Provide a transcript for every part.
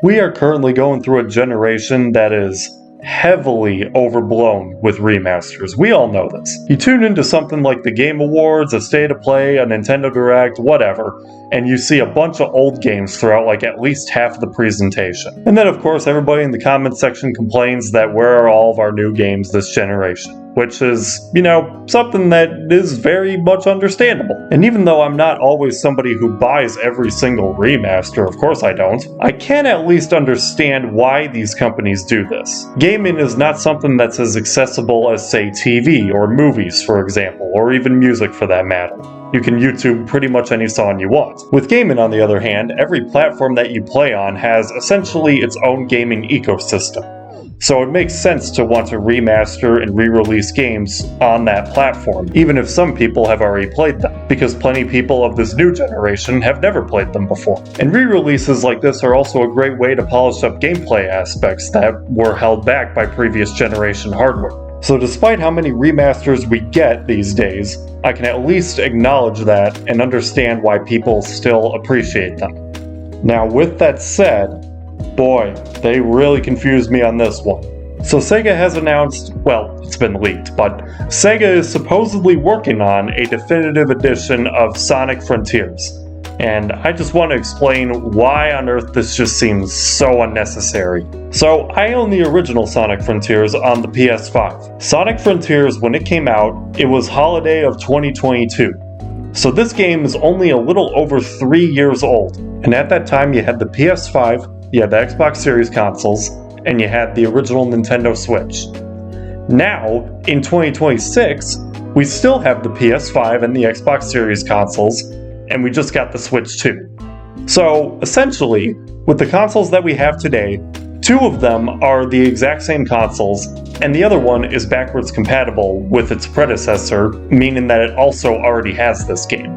We are currently going through a generation that is heavily overblown with remasters. We all know this. You tune into something like the Game Awards, a State of Play, a Nintendo Direct, whatever, and you see a bunch of old games throughout like at least half of the presentation. And then of course everybody in the comments section complains that where are all of our new games this generation? Which is, something that is very much understandable. And even though I'm not always somebody who buys every single remaster, of course I don't, I can at least understand why these companies do this. Gaming is not something that's as accessible as, say, TV or movies, for example, or even music for that matter. You can YouTube pretty much any song you want. With gaming, on the other hand, every platform that you play on has essentially its own gaming ecosystem. So it makes sense to want to remaster and re-release games on that platform, even if some people have already played them, because plenty of people of this new generation have never played them before. And re-releases like this are also a great way to polish up gameplay aspects that were held back by previous generation hardware. So despite how many remasters we get these days, I can at least acknowledge that and understand why people still appreciate them. Now with that said, boy, they really confused me on this one. So Sega has announced, well, it's been leaked, but Sega is supposedly working on a definitive edition of Sonic Frontiers. And I just want to explain why on earth this just seems so unnecessary. So I own the original Sonic Frontiers on the PS5. Sonic Frontiers, when it came out, it was holiday of 2022. So this game is only a little over 3 years old. And at that time you had the PS5, you had the Xbox Series consoles, and you had the original Nintendo Switch. Now, in 2026, we still have the PS5 and the Xbox Series consoles, and we just got the Switch too. So, essentially, with the consoles that we have today, 2 of them are the exact same consoles, and the other one is backwards compatible with its predecessor, meaning that it also already has this game.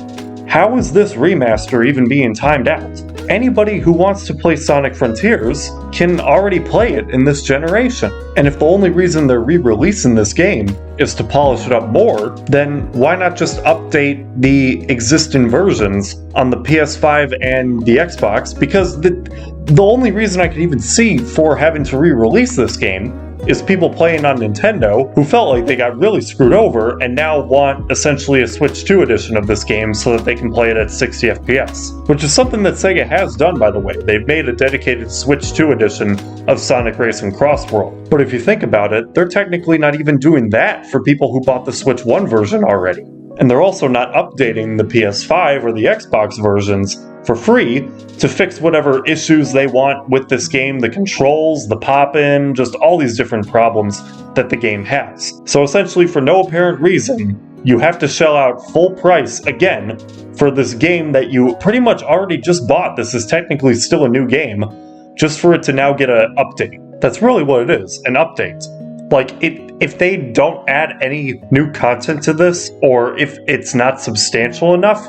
How is this remaster even being timed out? Anybody who wants to play Sonic Frontiers can already play it in this generation. And if the only reason they're re-releasing this game is to polish it up more, then why not just update the existing versions on the PS5 and the Xbox? Because the only reason I could even see for having to re-release this game is people playing on Nintendo who felt like they got really screwed over and now want essentially a Switch 2 edition of this game so that they can play it at 60 FPS. Which is something that Sega has done, by the way. They've made a dedicated Switch 2 edition of Sonic Racing Cross World. But if you think about it, they're technically not even doing that for people who bought the Switch 1 version already. And they're also not updating the PS5 or the Xbox versions for free to fix whatever issues they want with this game, the controls, the pop-in, just all these different problems that the game has. So essentially, for no apparent reason, you have to shell out full price again for this game that you pretty much already just bought. This is technically still a new game, just for it to now get an update. That's really what it is, an update. Like, if they don't add any new content to this, or if it's not substantial enough,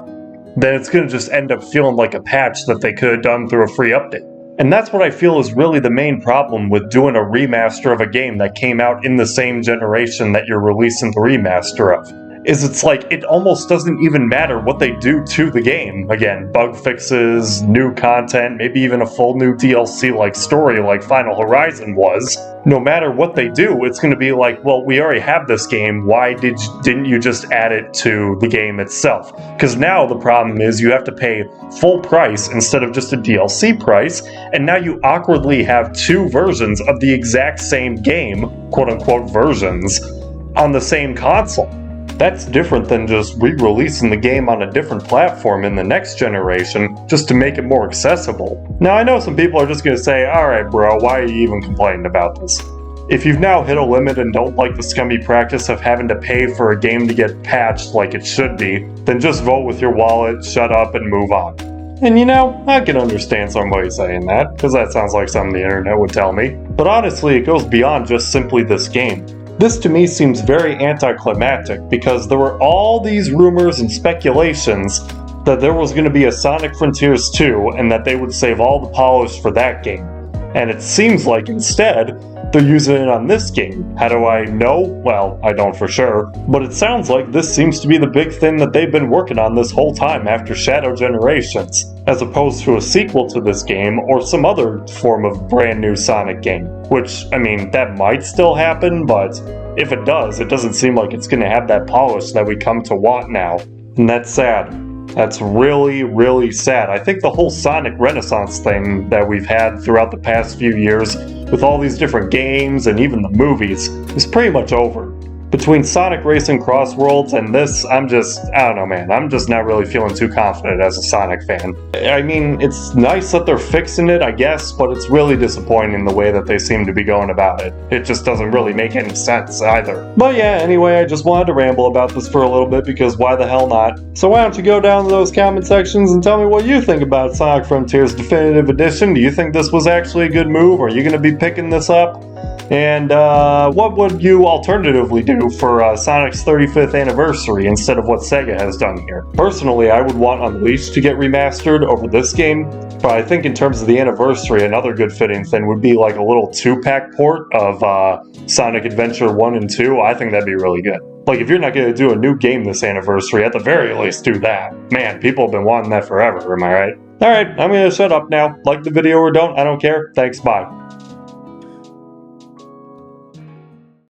then it's going to just end up feeling like a patch that they could have done through a free update. And that's what I feel is really the main problem with doing a remaster of a game that came out in the same generation that you're releasing the remaster of. Is it's like, it almost doesn't even matter what they do to the game. Again, bug fixes, new content, maybe even a full new DLC-like story like Final Horizon was. No matter what they do, it's going to be like, well, we already have this game, why didn't you just add it to the game itself? Because now the problem is you have to pay full price instead of just a DLC price, and now you awkwardly have 2 versions of the exact same game, quote-unquote versions, on the same console. That's different than just re-releasing the game on a different platform in the next generation just to make it more accessible. Now I know some people are just going to say, alright bro, why are you even complaining about this? If you've now hit a limit and don't like the scummy practice of having to pay for a game to get patched like it should be, then just vote with your wallet, shut up, and move on. And I can understand somebody saying that, because that sounds like something the internet would tell me. But honestly, it goes beyond just simply this game. This to me seems very anticlimactic because there were all these rumors and speculations that there was going to be a Sonic Frontiers 2 and that they would save all the polish for that game. And it seems like instead, they're using it on this game. How do I know? Well, I don't for sure. But it sounds like this seems to be the big thing that they've been working on this whole time after Shadow Generations, as opposed to a sequel to this game or some other form of brand new Sonic game. Which, I mean, that might still happen, but if it does, it doesn't seem like it's going to have that polish that we come to want now. And that's sad. That's really, really sad. I think the whole Sonic Renaissance thing that we've had throughout the past few years, with all these different games and even the movies, is pretty much over. Between Sonic Racing Crossworlds and this, I don't know, man. I'm just not really feeling too confident as a Sonic fan. I mean, it's nice that they're fixing it, I guess, but it's really disappointing the way that they seem to be going about it. It just doesn't really make any sense either. But yeah, anyway, I just wanted to ramble about this for a little bit because why the hell not? So why don't you go down to those comment sections and tell me what you think about Sonic Frontiers Definitive Edition? Do you think this was actually a good move? Are you going to be picking this up? And what would you alternatively do for Sonic's 35th anniversary instead of what Sega has done here? Personally, I would want Unleashed to get remastered over this game, but I think in terms of the anniversary, another good fitting thing would be like a little 2-pack port of Sonic Adventure 1 and 2. I think that'd be really good. Like, if you're not going to do a new game this anniversary, at the very least do that. Man, people have been wanting that forever, am I right? Alright, I'm going to shut up now. Like the video or don't, I don't care. Thanks, bye.